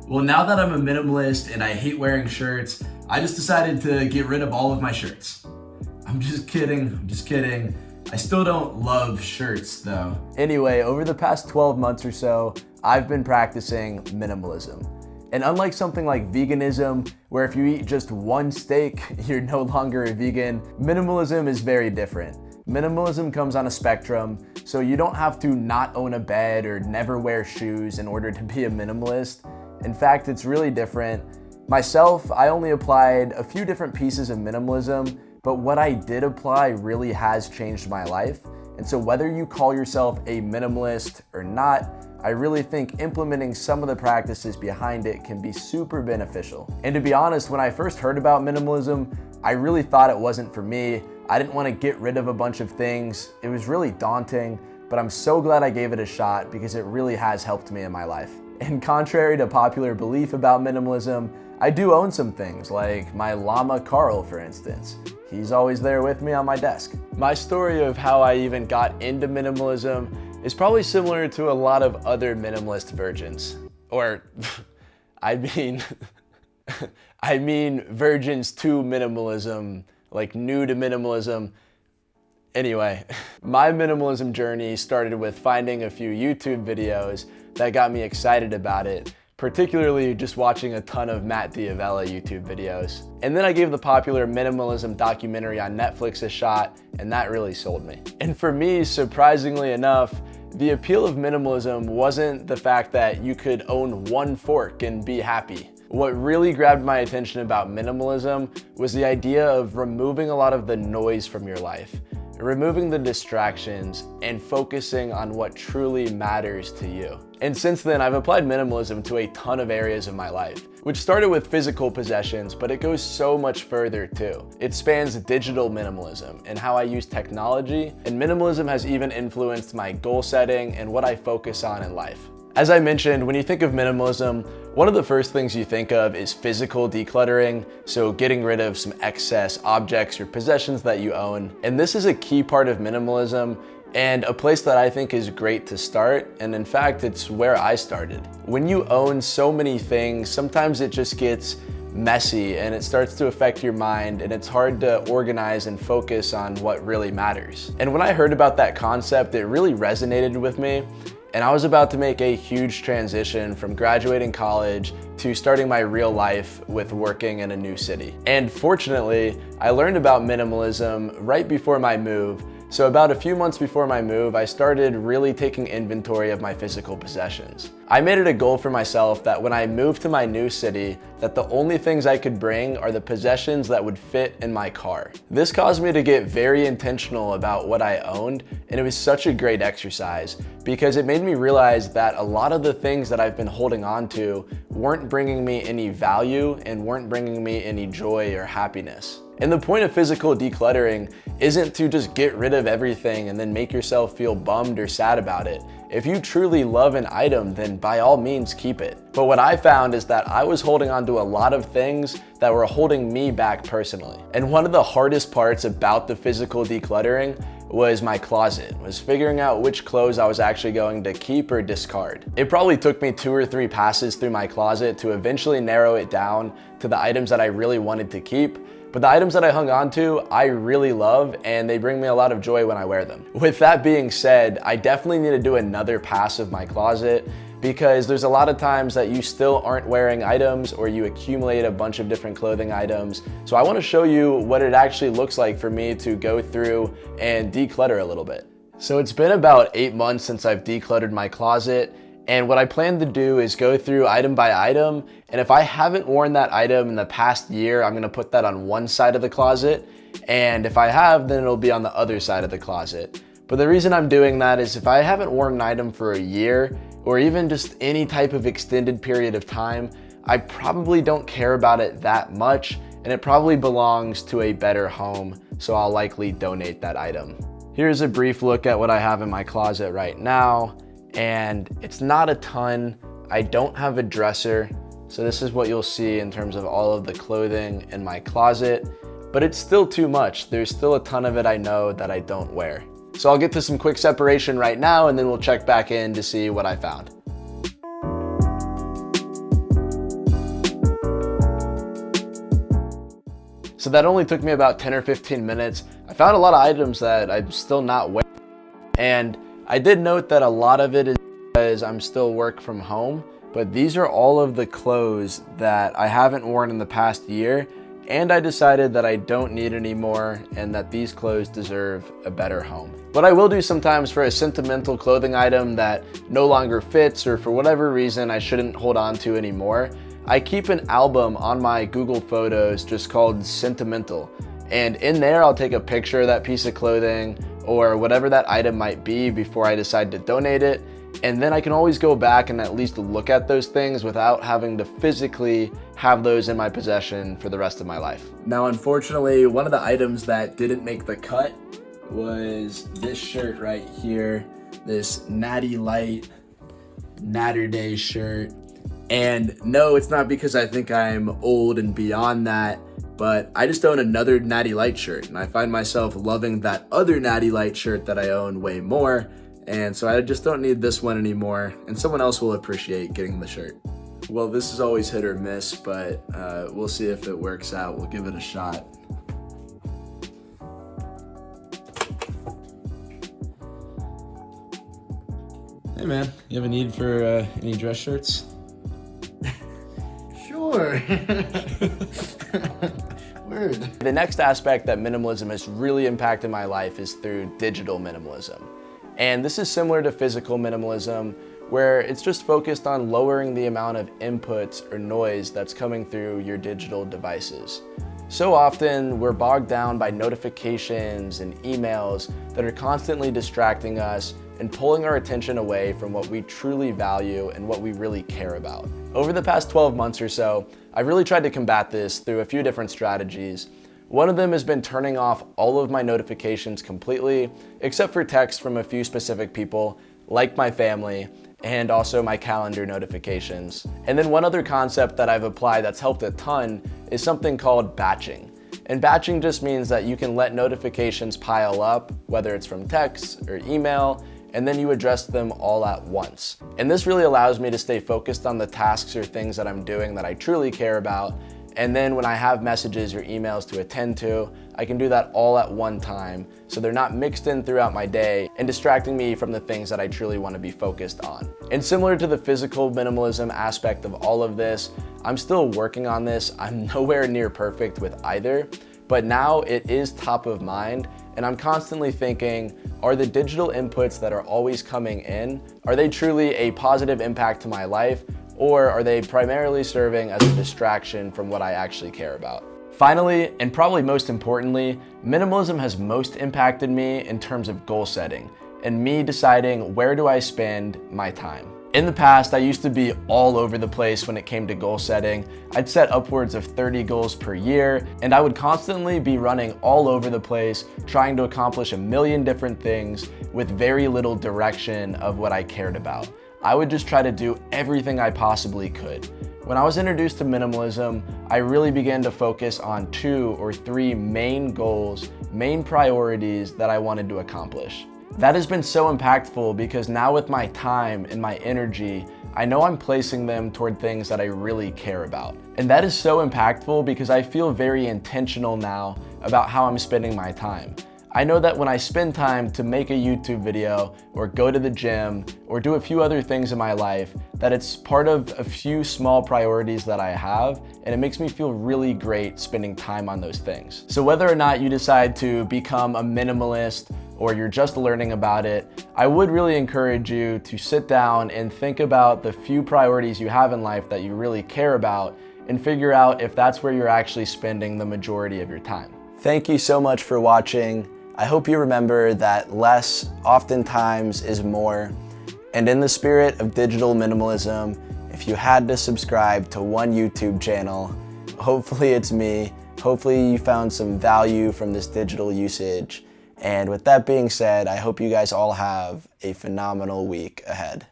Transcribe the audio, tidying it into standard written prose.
Well, now that I'm a minimalist and I hate wearing shirts, I just decided to get rid of all of my shirts. I'm just kidding. I still don't love shirts though. Anyway, over the past 12 months or so, I've been practicing minimalism. And unlike something like veganism, where if you eat just one steak, you're no longer a vegan, minimalism is very different. Minimalism comes on a spectrum, so you don't have to not own a bed or never wear shoes in order to be a minimalist. In fact, it's really different. Myself, I only applied a few different pieces of minimalism, but what I did apply really has changed my life. And so whether you call yourself a minimalist or not, I really think implementing some of the practices behind it can be super beneficial. And to be honest, when I first heard about minimalism, I really thought it wasn't for me. I didn't want to get rid of a bunch of things. It was really daunting, but I'm so glad I gave it a shot because it really has helped me in my life. And contrary to popular belief about minimalism, I do own some things, like my llama Carl, for instance. He's always there with me on my desk. My story of how I even got into minimalism is probably similar to a lot of other minimalist virgins. Or, I mean virgins to minimalism, like new to minimalism. Anyway, my minimalism journey started with finding a few YouTube videos that got me excited about it, particularly just watching a ton of Matt D'Avella YouTube videos. And then I gave the popular minimalism documentary on Netflix a shot, and that really sold me. And for me, surprisingly enough, the appeal of minimalism wasn't the fact that you could own one fork and be happy. What really grabbed my attention about minimalism was the idea of removing a lot of the noise from your life, removing the distractions, and focusing on what truly matters to you. And since then, I've applied minimalism to a ton of areas of my life, which started with physical possessions, but it goes so much further too. It spans digital minimalism and how I use technology, and minimalism has even influenced my goal setting and what I focus on in life. As I mentioned, when you think of minimalism, one of the first things you think of is physical decluttering, so getting rid of some excess objects or possessions that you own. And this is a key part of minimalism and a place that I think is great to start, and in fact, it's where I started. When you own so many things, sometimes it just gets messy and it starts to affect your mind, and it's hard to organize and focus on what really matters. And when I heard about that concept, it really resonated with me. And I was about to make a huge transition from graduating college to starting my real life with working in a new city. And fortunately, I learned about minimalism right before my move. So about a few months before my move, I started really taking inventory of my physical possessions. I made it a goal for myself that when I moved to my new city, that the only things I could bring are the possessions that would fit in my car. This caused me to get very intentional about what I owned, and it was such a great exercise because it made me realize that a lot of the things that I've been holding on to weren't bringing me any value and weren't bringing me any joy or happiness. And the point of physical decluttering isn't to just get rid of everything and then make yourself feel bummed or sad about it. If you truly love an item, then by all means keep it. But what I found is that I was holding on to a lot of things that were holding me back personally. And one of the hardest parts about the physical decluttering was my closet, was figuring out which clothes I was actually going to keep or discard. It probably took me 2 or 3 passes through my closet to eventually narrow it down to the items that I really wanted to keep. But the items that I hung on to, I really love, and they bring me a lot of joy when I wear them. With that being said, I definitely need to do another pass of my closet because there's a lot of times that you still aren't wearing items or you accumulate a bunch of different clothing items. So I want to show you what it actually looks like for me to go through and declutter a little bit. So it's been about 8 months since I've decluttered my closet. And what I plan to do is go through item by item, and if I haven't worn that item in the past year, I'm gonna put that on one side of the closet, and if I have, then it'll be on the other side of the closet. But the reason I'm doing that is if I haven't worn an item for a year, or even just any type of extended period of time, I probably don't care about it that much, and it probably belongs to a better home, so I'll likely donate that item. Here's a brief look at what I have in my closet right now. And it's not a ton. I don't have a dresser, so this is what you'll see in terms of all of the clothing in my closet, but it's still too much. There's still a ton of it I know that I don't wear. So I'll get to some quick separation right now, and then we'll check back in to see what I found. So that only took me about 10 or 15 minutes. I found a lot of items that I'm still not wearing. And I did note that a lot of it is because I'm still work from home, but these are all of the clothes that I haven't worn in the past year, and I decided that I don't need anymore and that these clothes deserve a better home. What I will do sometimes for a sentimental clothing item that no longer fits or for whatever reason I shouldn't hold on to anymore, I keep an album on my Google Photos just called Sentimental. And in there I'll take a picture of that piece of clothing or whatever that item might be before I decide to donate it. And then I can always go back and at least look at those things without having to physically have those in my possession for the rest of my life. Now, unfortunately, one of the items that didn't make the cut was this shirt right here, this Natty Light Natter Day shirt. And no, it's not because I think I'm old and beyond that, but I just own another Natty Light shirt, and I find myself loving that other Natty Light shirt that I own way more. And so I just don't need this one anymore, and someone else will appreciate getting the shirt. Well, this is always hit or miss, but we'll see if it works out. We'll give it a shot. Hey man, you have a need for any dress shirts? Sure. Word. The next aspect that minimalism has really impacted my life is through digital minimalism. And this is similar to physical minimalism, where it's just focused on lowering the amount of inputs or noise that's coming through your digital devices. So often we're bogged down by notifications and emails that are constantly distracting us and pulling our attention away from what we truly value and what we really care about. Over the past 12 months or so, I've really tried to combat this through a few different strategies. One of them has been turning off all of my notifications completely, except for texts from a few specific people, like my family, and also my calendar notifications. And then one other concept that I've applied that's helped a ton is something called batching. And batching just means that you can let notifications pile up, whether it's from text or email, and then you address them all at once. And this really allows me to stay focused on the tasks or things that I'm doing that I truly care about. And then when I have messages or emails to attend to, I can do that all at one time, so they're not mixed in throughout my day and distracting me from the things that I truly want to be focused on. And similar to the physical minimalism aspect of all of this, I'm still working on this. I'm nowhere near perfect with either, but now it is top of mind, and I'm constantly thinking, are the digital inputs that are always coming in, are they truly a positive impact to my life? Or are they primarily serving as a distraction from what I actually care about? Finally, and probably most importantly, minimalism has most impacted me in terms of goal setting and me deciding where do I spend my time. In the past, I used to be all over the place when it came to goal setting. I'd set upwards of 30 goals per year, and I would constantly be running all over the place, trying to accomplish a million different things with very little direction of what I cared about. I would just try to do everything I possibly could. When I was introduced to minimalism, I really began to focus on 2 or 3 main goals, main priorities that I wanted to accomplish. That has been so impactful because now with my time and my energy, I know I'm placing them toward things that I really care about. And that is so impactful because I feel very intentional now about how I'm spending my time. I know that when I spend time to make a YouTube video or go to the gym or do a few other things in my life, that it's part of a few small priorities that I have, and it makes me feel really great spending time on those things. So whether or not you decide to become a minimalist or you're just learning about it, I would really encourage you to sit down and think about the few priorities you have in life that you really care about and figure out if that's where you're actually spending the majority of your time. Thank you so much for watching. I hope you remember that less oftentimes is more. And in the spirit of digital minimalism, if you had to subscribe to one YouTube channel, hopefully it's me. Hopefully you found some value from this digital usage. And with that being said, I hope you guys all have a phenomenal week ahead.